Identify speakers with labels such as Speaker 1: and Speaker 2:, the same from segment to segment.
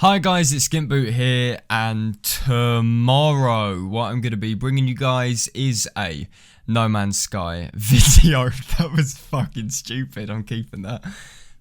Speaker 1: Hi guys, it's SkintBoot here, and tomorrow what I'm going to be bringing you guys is a No Man's Sky video. That was fucking stupid, I'm keeping that.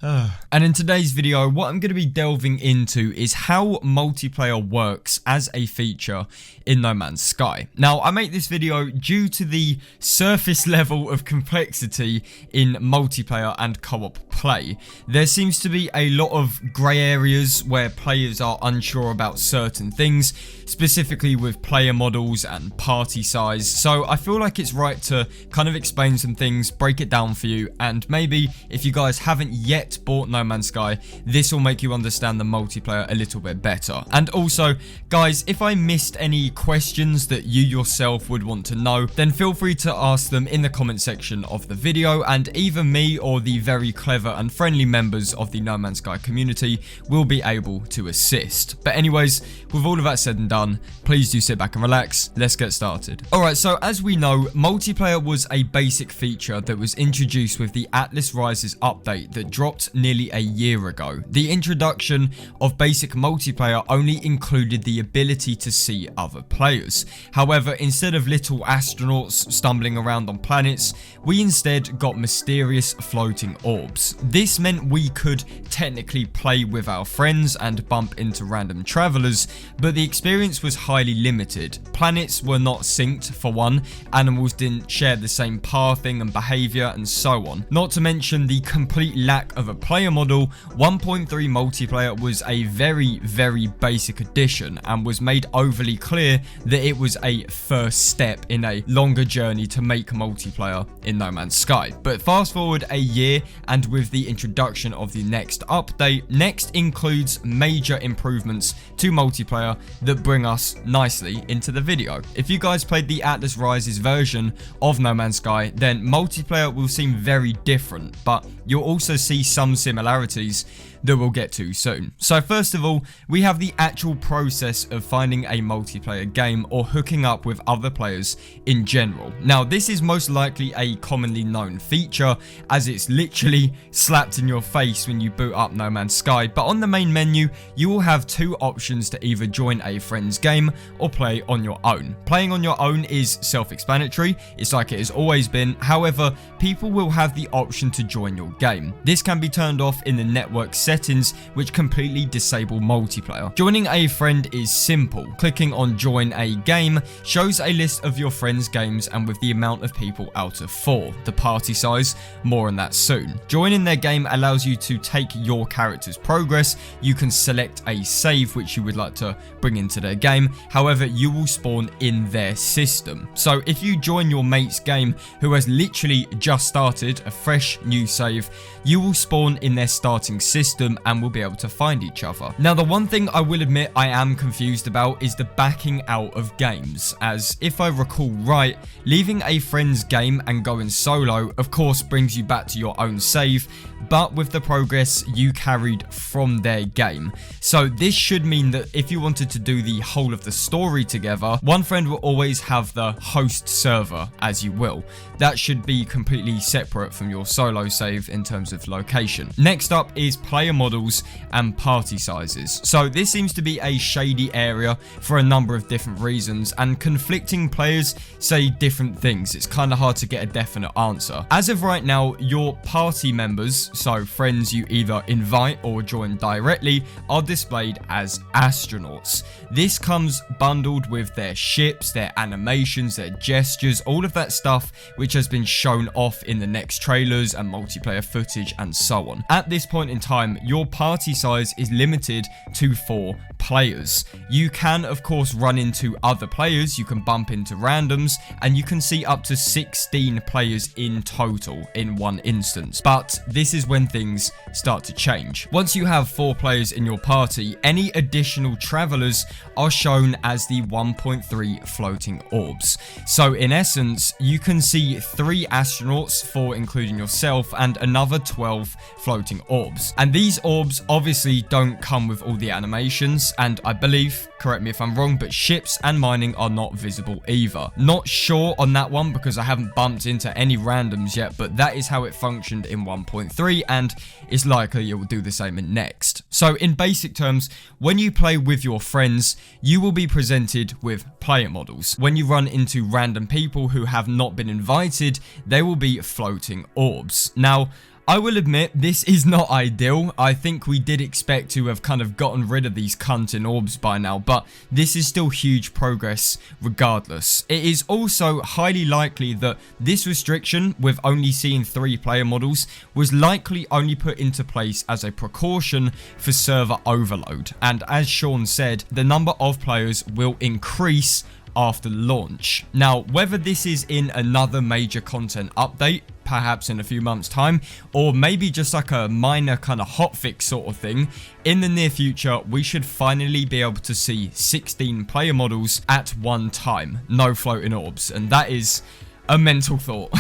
Speaker 1: And in today's video, what I'm going to be delving into is how multiplayer works as a feature in No Man's Sky. Now, I make this video due to the surface level of complexity in multiplayer and co-op play. There seems to be a lot of grey areas where players are unsure about certain things, specifically with player models and party size. So I feel like it's right to kind of explain some things, break it down for you, and maybe if you guys haven't yet bought No Man's Sky, this will make you understand the multiplayer a little bit better. And also, guys, if I missed any questions that you yourself would want to know, then feel free to ask them in the comment section of the video, and either me or the very clever and friendly members of the No Man's Sky community will be able to assist. But anyways, with all of that said and done, please do sit back and relax. Let's get started. Alright, so as we know, multiplayer was a basic feature that was introduced with the Atlas Rises update that dropped nearly a year ago. The introduction of basic multiplayer only included the ability to see other players. However, instead of little astronauts stumbling around on planets, we instead got mysterious floating orbs. This meant we could technically play with our friends and bump into random travelers, but the experience was highly limited. Planets were not synced for one, animals didn't share the same pathing and behavior, and so on. Not to mention the complete lack of a player model. 1.3 multiplayer was a very basic addition and was made overly clear that it was a first step in a longer journey to make multiplayer in No Man's Sky. But fast forward a year, and with the introduction of the next update, next includes major improvements to multiplayer that bring us nicely into the video. If you guys played the Atlas Rises version of No Man's Sky, then multiplayer will seem very different, but you'll also see some similarities that we'll get to soon. So first of all, we have the actual process of finding a multiplayer game or hooking up with other players in general. Now, this is most likely a commonly known feature, as it's literally slapped in your face when you boot up No Man's Sky, but on the main menu, you will have two options to either join a friend's game or play on your own. Playing on your own is self-explanatory, it's like it has always been. However, people will have the option to join your game. This can be turned off in the network settings, which completely disable multiplayer. Joining a friend is simple. Clicking on join a game shows a list of your friends' games and with the amount of people out of 4. The party size, more on that soon. Joining their game allows you to take your character's progress. You can select a save which you would like to bring into their game. However, you will spawn in their system. So if you join your mate's game who has literally just started a fresh new save, you will spawn in their starting system and will be able to find each other. Now, the one thing I will admit I am confused about is the backing out of games, as if I recall right, leaving a friend's game and going solo of course brings you back to your own save, but with the progress you carried from their game. So this should mean that if you wanted to do the whole of the story together, one friend will always have the host server, as you will. That should be completely separate from your solo save in terms of location. Next up is player models and party sizes. So this seems to be a shady area for a number of different reasons, and conflicting players say different things. It's kind of hard to get a definite answer. As of right now, your party members, so friends you either invite or join directly, are displayed as astronauts. This comes bundled with their ships, their animations, their gestures, all of that stuff which has been shown off in the next trailers and multiplayer footage and so on. At this point in time, your party size is limited to 4 players. You can of course run into other players, you can bump into randoms, and you can see up to 16 players in total in one instance. But this is when things start to change. Once you have 4 players in your party, any additional travelers are shown as the 1.3 floating orbs. So in essence, you can see 3 astronauts, 4 including yourself, and another 12 floating orbs. And these orbs obviously don't come with all the animations, and I believe, correct me if I'm wrong, but ships and mining are not visible either. Not sure on that one because I haven't bumped into any randoms yet, but that is how it functioned in 1.3 and it's likely it will do the same in next. So in basic terms, when you play with your friends, you will be presented with player models. When you run into random people who have not been invited, they will be floating orbs. Now, I will admit, this is not ideal. I think we did expect to have kind of gotten rid of these cunting orbs by now, but this is still huge progress regardless. It is also highly likely that this restriction, with only seeing 3 player models, was likely only put into place as a precaution for server overload. And as Sean said, the number of players will increase after launch. Now, whether this is in another major content update, perhaps in a few months time, or maybe just like a minor kind of hotfix sort of thing, in the near future we should finally be able to see 16 player models at one time, no floating orbs, and that is a mental thought.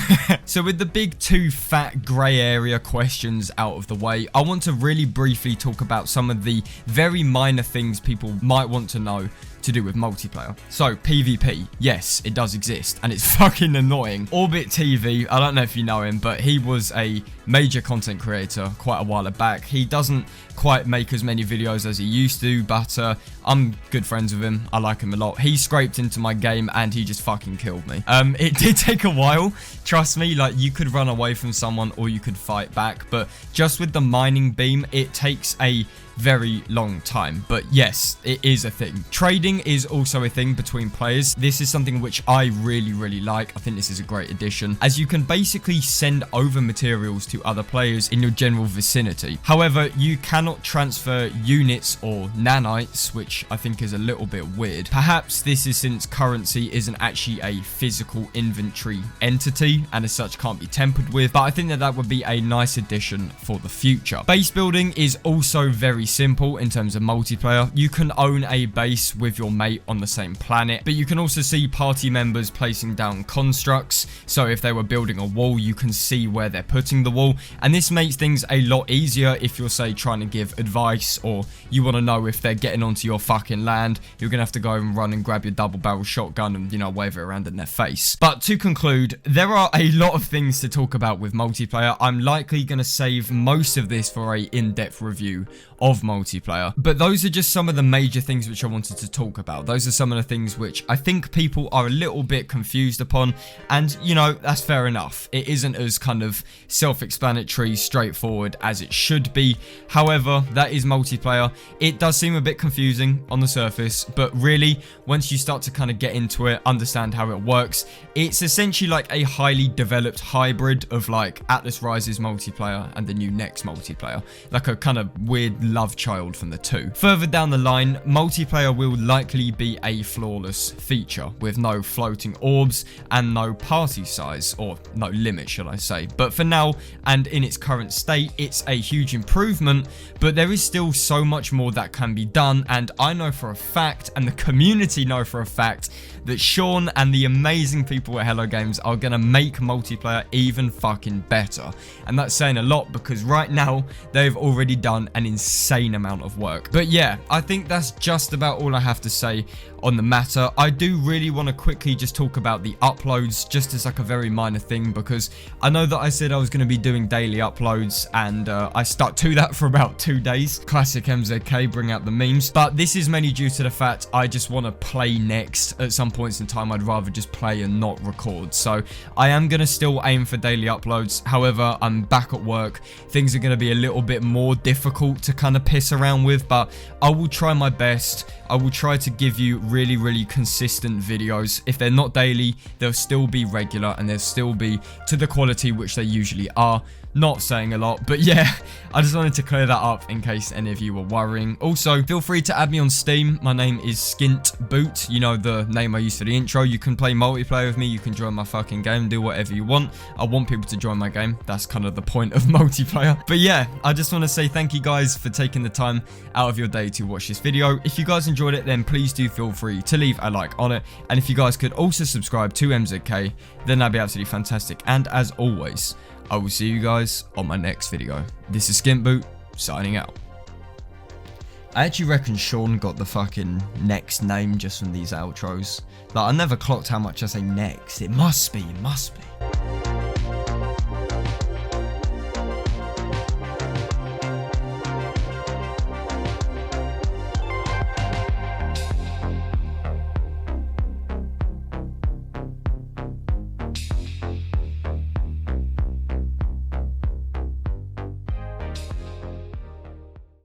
Speaker 1: So with the big 2 fat grey area questions out of the way, I want to really briefly talk about some of the very minor things people might want to know to do with multiplayer. So PvP, yes, it does exist and it's fucking annoying. Orbit TV, I don't know if you know him, but he was a major content creator quite a while back. He doesn't quite make as many videos as he used to, but I'm good friends with him. I like him a lot. He scraped into my game and he just fucking killed me. It did take a while, trust me. Like, you could run away from someone or you could fight back, but just with the mining beam, it takes a very long time. But yes, it is a thing. Trading is also a thing between players. This is something which I really like. I think this is a great addition, as you can basically send over materials to other players in your general vicinity. However, you cannot transfer units or nanites, which I think is a little bit weird. Perhaps this is since currency isn't actually a physical inventory entity and as such can't be tempered with, but I think that would be a nice addition for the future. Base building is also very simple in terms of multiplayer. You can own a base with your mate on the same planet, but you can also see party members placing down constructs. So if they were building a wall, you can see where they're putting the wall, and this makes things a lot easier if you're, say, trying to give advice or you want to know if they're getting onto your fucking land. You're gonna have to go and run and grab your double barrel shotgun and, you know, wave it around in their face. But to conclude, there are a lot of things to talk about with multiplayer. I'm likely gonna save most of this for a in-depth review of multiplayer, but those are just some of the major things which I wanted to talk about. Those are some of the things which I think people are a little bit confused upon, and you know, that's fair enough. It isn't as kind of self-explanatory, straightforward as it should be. However, that is multiplayer. It does seem a bit confusing on the surface, but really, once you start to kind of get into it, understand how it works, it's essentially like a highly developed hybrid of like Atlas Rises multiplayer and the new Next multiplayer, like a kind of weird love child from the two. Further down the line, multiplayer will likely be a flawless feature with no floating orbs and no party size, or no limit should I say. But for now and in its current state, it's a huge improvement, but there is still so much more that can be done, and I know for a fact, and the community know for a fact, that Sean and the amazing people at Hello Games are gonna make multiplayer even fucking better. And that's saying a lot because right now they've already done an insane amount of work. But yeah, I think that's just about all I have to say on the matter. I do really want to quickly just talk about the uploads, just as like a very minor thing, because I know that I said I was going to be doing daily uploads, and I stuck to that for about 2 days. Classic MZK, bring out the memes. But this is mainly due to the fact I just want to play next. At some points in time, I'd rather just play and not record. So I am going to still aim for daily uploads. However, I'm back at work. Things are going to be a little bit more difficult to kind of piss around with, but I will try my best. I will try to give you really consistent videos. If they're not daily, they'll still be regular and they'll still be to the quality which they usually are. Not saying a lot, but yeah, I just wanted to clear that up in case any of you were worrying. Also, feel free to add me on Steam. My name is SkintBoot, you know, the name I used for the intro. You can play multiplayer with me, you can join my fucking game, do whatever you want. I want people to join my game. That's kind of the point of multiplayer. But yeah, I just want to say thank you guys for taking the time out of your day to watch this video. If you guys enjoyed it, then please do feel free to leave a like on it. And if you guys could also subscribe to MZK, then that'd be absolutely fantastic. And as always, I will see you guys on my next video. This is SkintBoot, signing out. I actually reckon Sean got the fucking next name just from these outros. Like, I never clocked how much I say next. It must be, it must be.